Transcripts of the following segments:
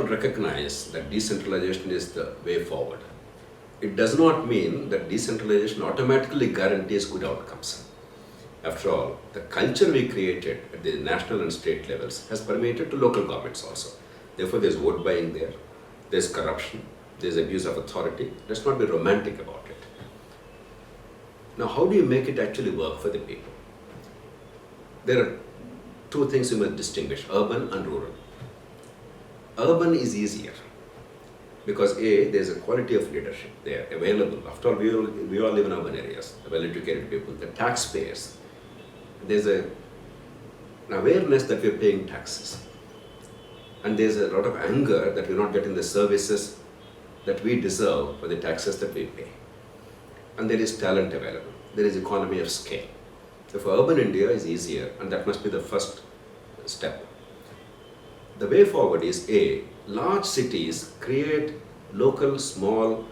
all recognize that decentralization is the way forward. It does not mean that decentralization automatically guarantees good outcomes. After all, the culture we created at the national and state levels has permeated to local governments also. Therefore, there's vote buying there, there's corruption, there's abuse of authority. Let's not be romantic about it. Now, how do you make it actually work for the people? There are two things you must distinguish, urban and rural. Urban is easier because A, there's a quality of leadership there available. After all, we all live in urban areas, the well-educated people, the taxpayers. There's an awareness that we're paying taxes. And there's a lot of anger that we're not getting the services that we deserve for the taxes that we pay. And there is talent available. There is economy of scale. Therefore, urban India is easier, and that must be the first step. The way forward is A, large cities create local small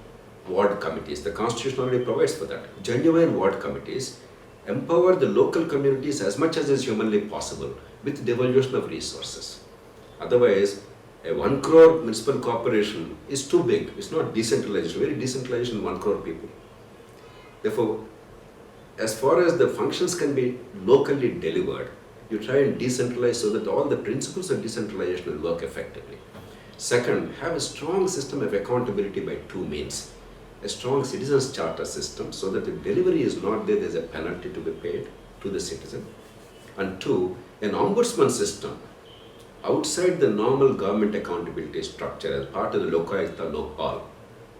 ward committees. The Constitution already provides for that. Genuine ward committees empower the local communities as much as is humanly possible with devolution of resources. Otherwise, a 1 crore municipal corporation is too big. It's not decentralization, very decentralization 1 crore people. Therefore, as far as the functions can be locally delivered, you try and decentralize so that all the principles of decentralization will work effectively. Second, have a strong system of accountability by two means. A strong citizens charter system so that if delivery is not there, there's a penalty to be paid to the citizen. And two, an ombudsman system outside the normal government accountability structure as part of the Lokpal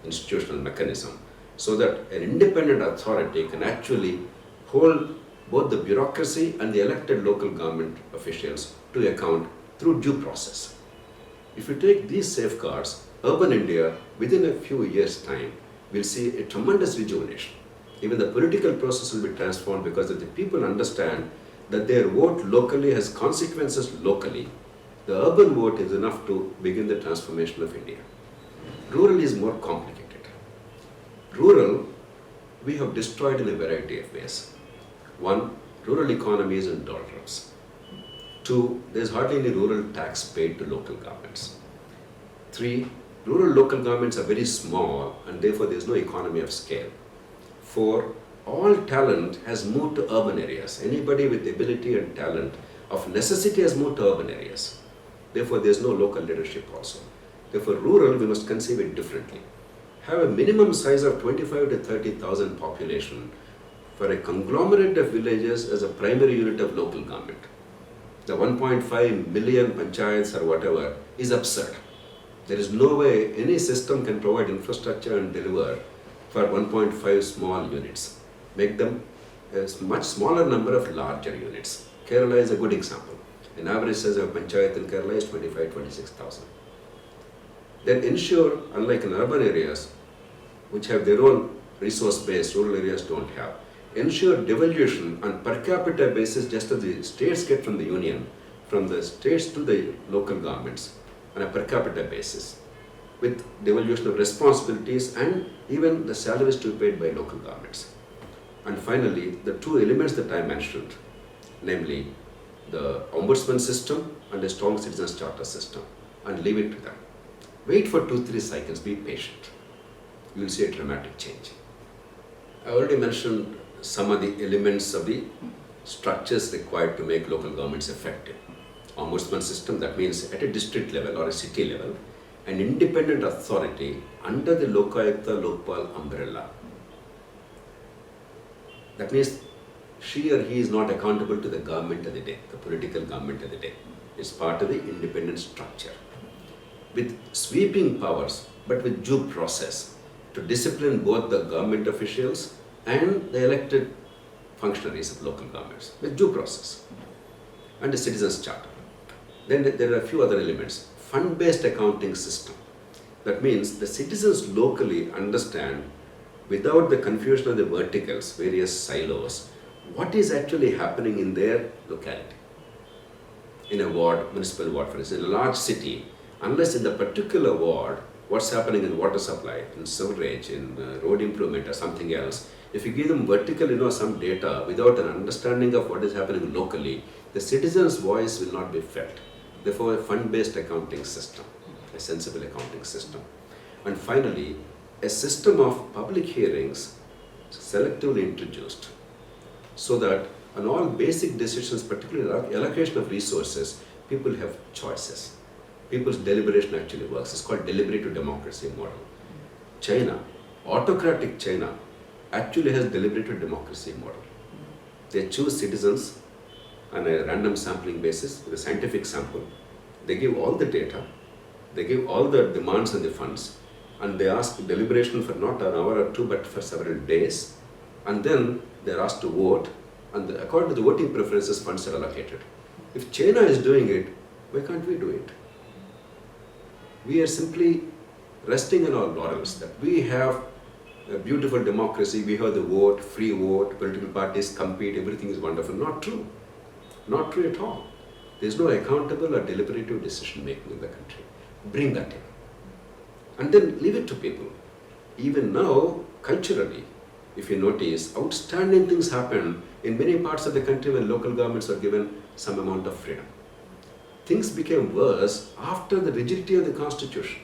institutional mechanism, so that an independent authority can actually hold both the bureaucracy and the elected local government officials to account through due process. If you take these safeguards, urban India, within a few years' time, will see a tremendous rejuvenation. Even the political process will be transformed because if the people understand that their vote locally has consequences locally, the urban vote is enough to begin the transformation of India. Rural is more complicated. Rural, we have destroyed in a variety of ways. One, rural economy is in doldrums. Two, there is hardly any rural tax paid to local governments. Three, rural local governments are very small and therefore there is no economy of scale. Four, all talent has moved to urban areas. Anybody with ability and talent of necessity has moved to urban areas. Therefore, there is no local leadership also. Therefore, rural, we must conceive it differently. Have a minimum size of 25 to 30,000 population for a conglomerate of villages as a primary unit of local government. The 1.5 million panchayats or whatever is absurd. There is no way any system can provide infrastructure and deliver for 1.5 small units. Make them a much smaller number of larger units. Kerala is a good example. An average size of panchayat in Kerala is 25,000-26,000. Then ensure, unlike in urban areas, which have their own resource base, rural areas don't have, ensure devolution on per capita basis just as the states get from the union, from the states to the local governments on a per capita basis, with devolution of responsibilities and even the salaries to be paid by local governments. And finally, the two elements that I mentioned, namely the ombudsman system and a strong citizens charter system, and leave it to them. Wait for 2-3 cycles, be patient. You will see a dramatic change. I already mentioned some of the elements of the structures required to make local governments effective. Ombudsman system, that means at a district level or a city level, an independent authority under the Lokpal umbrella. That means she or he is not accountable to the government of the day, the political government of the day. It's part of the independent structure. With sweeping powers, but with due process to discipline both the government officials and the elected functionaries of local governments, with due process. And a citizens charter. Then there are a few other elements. Fund-based accounting system. That means the citizens locally understand, without the confusion of the verticals, various silos, what is actually happening in their locality. In a ward, municipal ward, for instance, in a large city, unless in the particular ward, what's happening in water supply, in sewerage, in road improvement or something else, if you give them vertical, some data without an understanding of what is happening locally, the citizen's voice will not be felt. Therefore, a fund-based accounting system, a sensible accounting system. And finally, a system of public hearings selectively introduced so that on all basic decisions, particularly allocation of resources, people have choices. People's deliberation actually works. It's called deliberative democracy model. China, autocratic China, actually has deliberative democracy model. They choose citizens on a random sampling basis with a scientific sample. They give all the data, they give all the demands and the funds, and they ask deliberation for not an hour or two but for several days, and then they are asked to vote, and according to the voting preferences, funds are allocated. If China is doing it, why can't we do it? We are simply resting on our laurels that we have a beautiful democracy, we have the vote, free vote, political parties compete, everything is wonderful. Not true. Not true at all. There is no accountable or deliberative decision making in the country. Bring that in. And then leave it to people. Even now, culturally, if you notice, outstanding things happen in many parts of the country when local governments are given some amount of freedom. Things became worse after the rigidity of the constitution.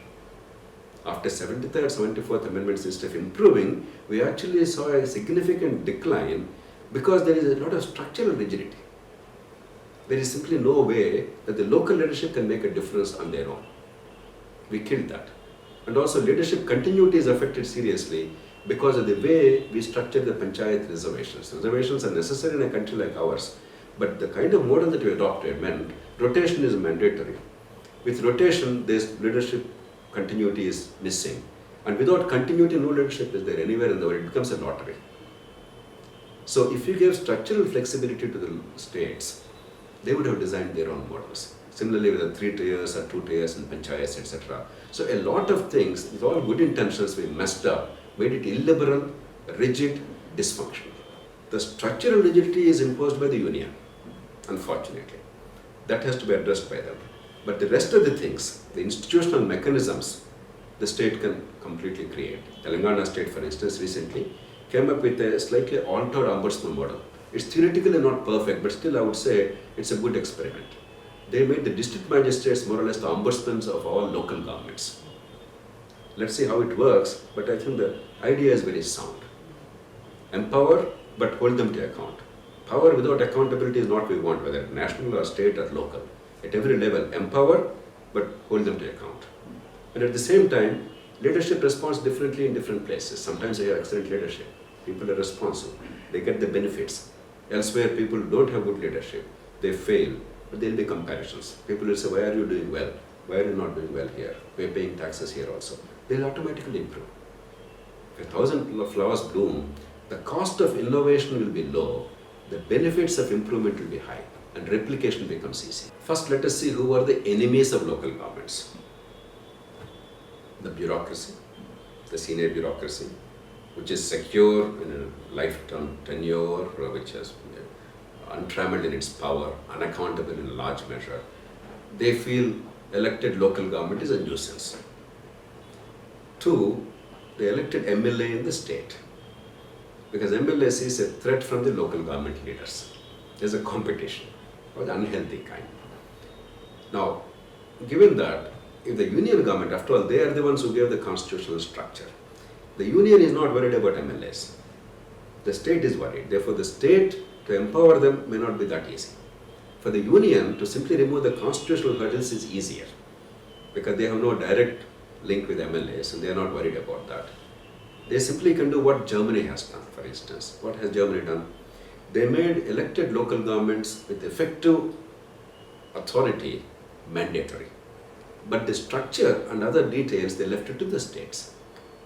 After 73rd, 74th amendments instead of improving, we actually saw a significant decline because there is a lot of structural rigidity. There is simply no way that the local leadership can make a difference on their own. We killed that. And also leadership continuity is affected seriously because of the way we structure the panchayat reservations. Reservations are necessary in a country like ours, but the kind of model that we adopted meant rotation is mandatory. With rotation, this leadership continuity is missing. And without continuity, no leadership is there anywhere in the world. It becomes a lottery. So if you give structural flexibility to the states, they would have designed their own models. Similarly with the 3 tiers or 2 tiers in panchayats, etc. So a lot of things, with all good intentions, we messed up, made it illiberal, rigid, dysfunctional. The structural rigidity is imposed by the union, unfortunately. That has to be addressed by them. But the rest of the things, the institutional mechanisms, the state can completely create. Telangana state, for instance, recently came up with a slightly altered ombudsman model. It's theoretically not perfect, but still I would say it's a good experiment. They made the district magistrates more or less the ombudsmen of all local governments. Let's see how it works, but I think the idea is very sound. Empower, but hold them to account. Power without accountability is not what we want, whether national or state or local. At every level, empower, but hold them to account. And at the same time, leadership responds differently in different places. Sometimes they have excellent leadership. People are responsive. They get the benefits. Elsewhere, people don't have good leadership. They fail, but there will be comparisons. People will say, why are you doing well? Why are you not doing well here? We're paying taxes here also. They'll automatically improve. If 1,000 flowers bloom, the cost of innovation will be low, the benefits of improvement will be high, and replication becomes easy. First, let us see who are the enemies of local governments. The bureaucracy, the senior bureaucracy, which is secure in a lifetime tenure, which is untrammeled in its power, unaccountable in a large measure. They feel elected local government is a nuisance. 2, the elected MLA in the state, because MLA sees a threat from the local government leaders. There's a competition of the unhealthy kind. Now, given that, if the union government, after all, they are the ones who gave the constitutional structure. The union is not worried about MLAs. The state is worried. Therefore, the state, to empower them, may not be that easy. For the union, to simply remove the constitutional hurdles is easier, because they have no direct link with MLAs and they are not worried about that. They simply can do what Germany has done, for instance. What has Germany done? They made elected local governments with effective authority mandatory. But the structure and other details, they left it to the states.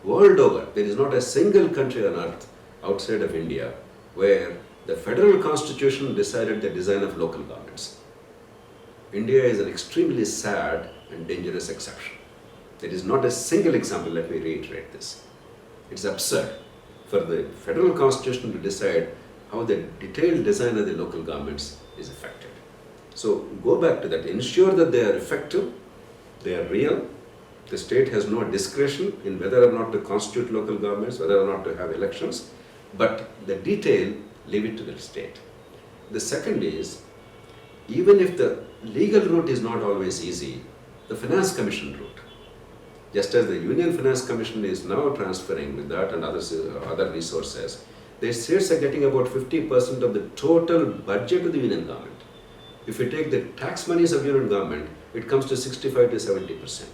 World over, there is not a single country on earth outside of India where the federal constitution decided the design of local governments. India is an extremely sad and dangerous exception. There is not a single example, let me reiterate this. It's absurd for the federal constitution to decide how the detailed design of the local governments is affected. So go back to that, ensure that they are effective, they are real. The state has no discretion in whether or not to constitute local governments, whether or not to have elections, but the detail, leave it to the state. The second is, even if the legal route is not always easy, the finance commission route, Just as the Union Finance Commission is now transferring with that and other resources, the states are getting about 50% of the total budget of the union government. If you take the tax monies of union government, it comes to 65 to 70%.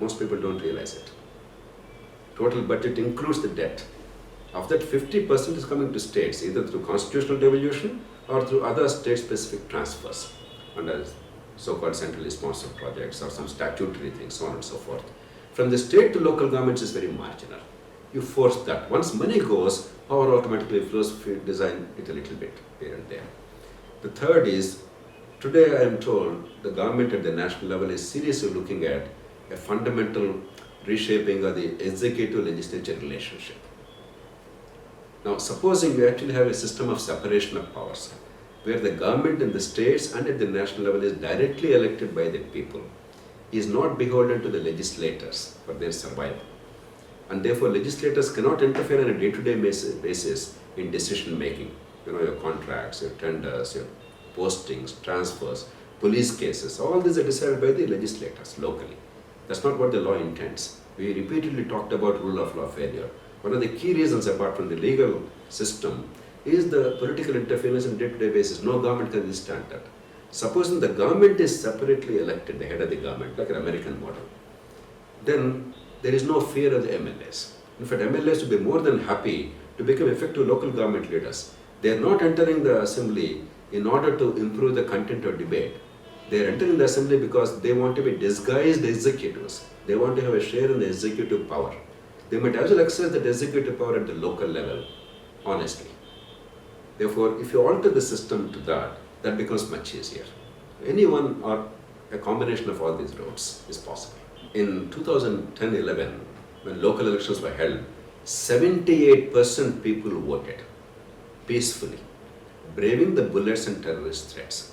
Most people don't realize it. Total budget includes the debt. Of that, 50% is coming to states, either through constitutional devolution or through other state-specific transfers under so-called centrally sponsored projects or some statutory things, so on and so forth. From the state to local governments is very marginal. You force that. Once money goes, power automatically flows if you design it a little bit here and there. The third is, today I am told the government at the national level is seriously looking at a fundamental reshaping of the executive-legislature relationship. Now, supposing we actually have a system of separation of powers, where the government in the states and at the national level is directly elected by the people, is not beholden to the legislators for their survival. And therefore, legislators cannot interfere on a day-to-day basis in decision making. Your contracts, your tenders, your postings, transfers, police cases, all these are decided by the legislators locally. That's not what the law intends. We repeatedly talked about rule of law failure. One of the key reasons, apart from the legal system, is the political interference on a day-to-day basis. No government can withstand that. Supposing the government is separately elected, the head of the government, like an American model, then there is no fear of the MLAs. In fact, MLAs will be more than happy to become effective local government leaders. They are not entering the assembly in order to improve the content of debate. They are entering the assembly because they want to be disguised executives. They want to have a share in the executive power. They might as well exercise the executive power at the local level, honestly. Therefore, if you alter the system to that, that becomes much easier. Anyone or a combination of all these routes is possible. In 2010-11, when local elections were held, 78% people voted peacefully, braving the bullets and terrorist threats.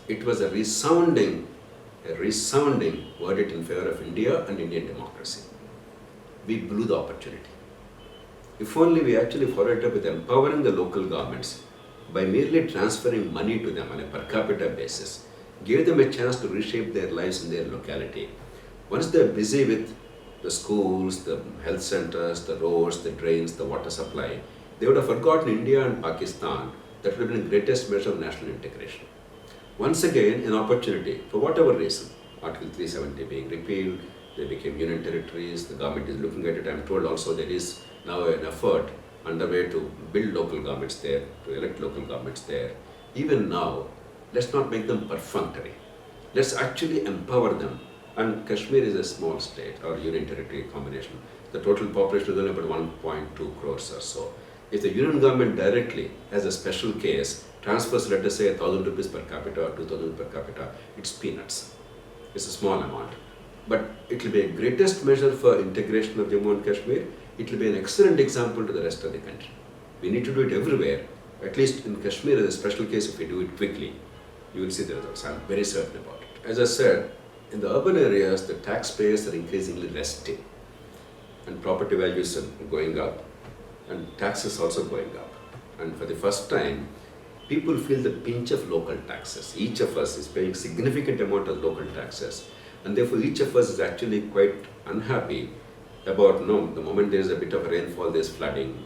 It was a resounding verdict in favor of India and Indian democracy. We blew the opportunity. If only we actually followed it up with empowering the local governments by merely transferring money to them on a per capita basis, gave them a chance to reshape their lives in their locality. Once they're busy with the schools, the health centers, the roads, the drains, the water supply, they would have forgotten India and Pakistan. That would have been the greatest measure of national integration. Once again, an opportunity, for whatever reason, Article 370 being repealed, they became union territories, the government is looking at it. I'm told also there is now an effort underway to build local governments there, to elect local governments there. Even now, let's not make them perfunctory. Let's actually empower them. And Kashmir is a small state or union territory combination. The total population is only about 1.2 crores or so. If the union government directly, as a special case, transfers, let us say, 1,000 rupees per capita or 2,000 per capita, it's peanuts. It's a small amount. But it will be a greatest measure for integration of Jammu and Kashmir. It will be an excellent example to the rest of the country. We need to do it everywhere. At least in Kashmir, as a special case, if we do it quickly, you will see the results. I'm very certain about it. As I said, in the urban areas, the taxpayers are increasingly restive, and property values are going up, and taxes also going up. And for the first time, people feel the pinch of local taxes. Each of us is paying significant amount of local taxes, and therefore each of us is actually quite unhappy about, the moment there is a bit of rainfall, there is flooding,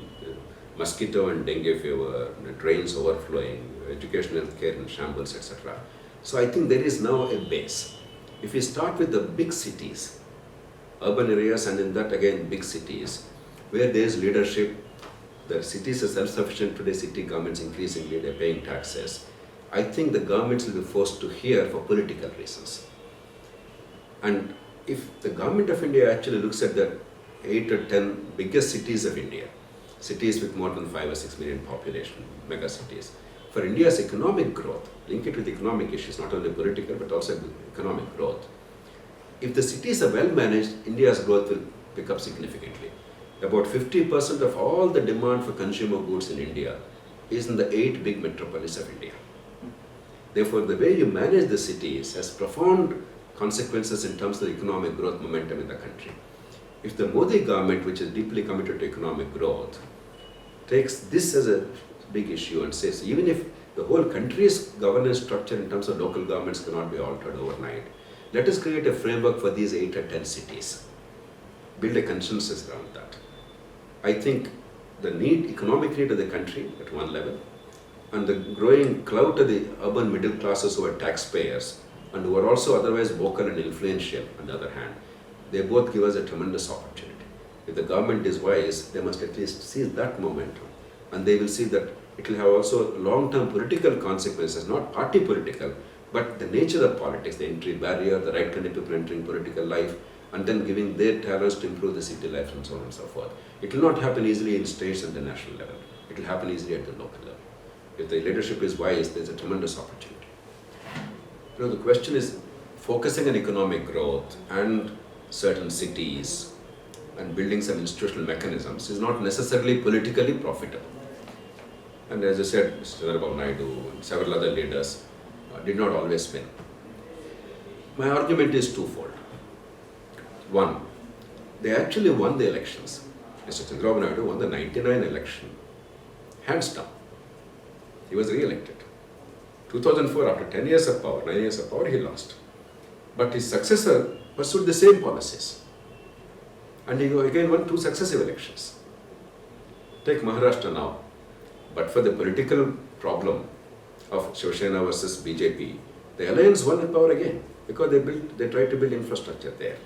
mosquito and dengue fever, drains overflowing, educational care in shambles, etc. So I think there is now a base. If we start with the big cities, urban areas, and in that again big cities, where there is leadership, the cities are self-sufficient today, city governments increasingly, they're paying taxes. I think the governments will be forced to hear for political reasons. And if the government of India actually looks at the 8 or 10 biggest cities of India, cities with more than 5 or 6 million population, mega cities, for India's economic growth, link it with economic issues, not only political but also economic growth. If the cities are well managed, India's growth will pick up significantly. About 50% of all the demand for consumer goods in India is in the 8 big metropolis of India. Therefore, the way you manage the cities has profound consequences in terms of the economic growth momentum in the country. If the Modi government, which is deeply committed to economic growth, takes this as a big issue and says, even if the whole country's governance structure in terms of local governments cannot be altered overnight, let us create a framework for these 8 or 10 cities. build a consensus around that. I think the need, economic need of the country at one level, and the growing clout of the urban middle classes who are taxpayers and who are also otherwise vocal and influential on the other hand, they both give us a tremendous opportunity. If the government is wise, they must at least seize that momentum, and they will see that it will have also long-term political consequences, not party political, but the nature of politics, the entry barrier, the right kind of people entering political life, and then giving their talents to improve the city life and so on and so forth. It will not happen easily in states and the national level. It will happen easily at the local level. If the leadership is wise, there is a tremendous opportunity. The question is focusing on economic growth and certain cities and building some institutional mechanisms is not necessarily politically profitable. And as I said, Mr. Chandrababu Naidu and several other leaders did not always win. My argument is twofold. One, they actually won the elections. Mr. Chandrababu Naidu won the 99 election, hands down. He was re-elected. 2004, after 10 years of power, 9 years of power, he lost. But his successor pursued the same policies. And he again won 2 successive elections. Take Maharashtra now. But for the political problem of Shiv Sena versus BJP, the alliance won in power again because they tried to build infrastructure there.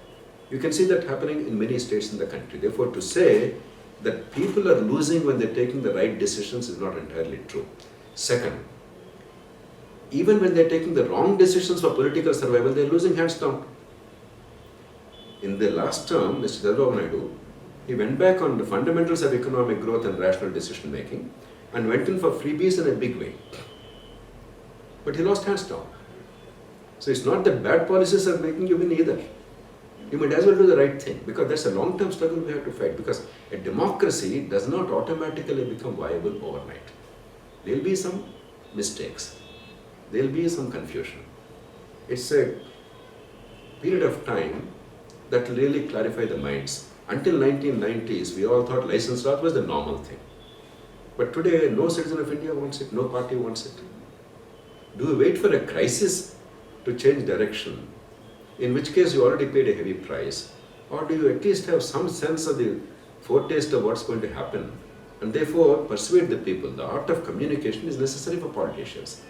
You can see that happening in many states in the country. Therefore, to say that people are losing when they're taking the right decisions is not entirely true. Second, even when they're taking the wrong decisions for political survival, they're losing hands down. In the last term, Mr. Chandrababu Naidu, he went back on the fundamentals of economic growth and rational decision making and went in for freebies in a big way. But he lost hands down. So it's not that bad policies are making you win either. You might as well do the right thing because that's a long-term struggle we have to fight, because a democracy does not automatically become viable overnight. There will be some mistakes. There will be some confusion. It's a period of time that will really clarify the minds. Until 1990s, we all thought license law was the normal thing. But today, no citizen of India wants it, no party wants it. Do we wait for a crisis to change direction, in which case you already paid a heavy price? Or do you at least have some sense of the foretaste of what's going to happen, and therefore persuade the people? The art of communication is necessary for politicians.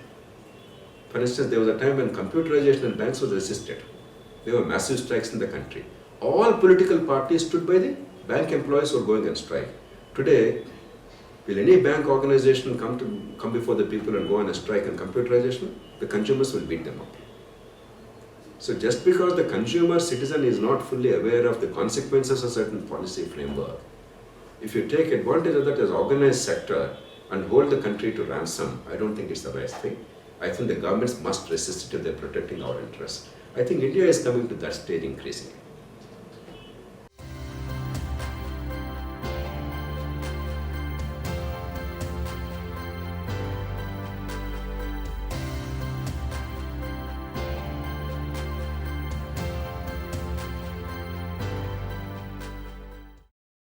For instance, there was a time when computerization in banks was resisted. There were massive strikes in the country. All political parties stood by the bank employees who were going on strike. Today, will any bank organization come before the people and go on a strike on computerization? The consumers will beat them up. So just because the consumer citizen is not fully aware of the consequences of certain policy framework, if you take advantage of that as organized sector and hold the country to ransom, I don't think it's the right thing. I think the governments must resist it if they're protecting our interests. I think India is coming to that stage increasingly.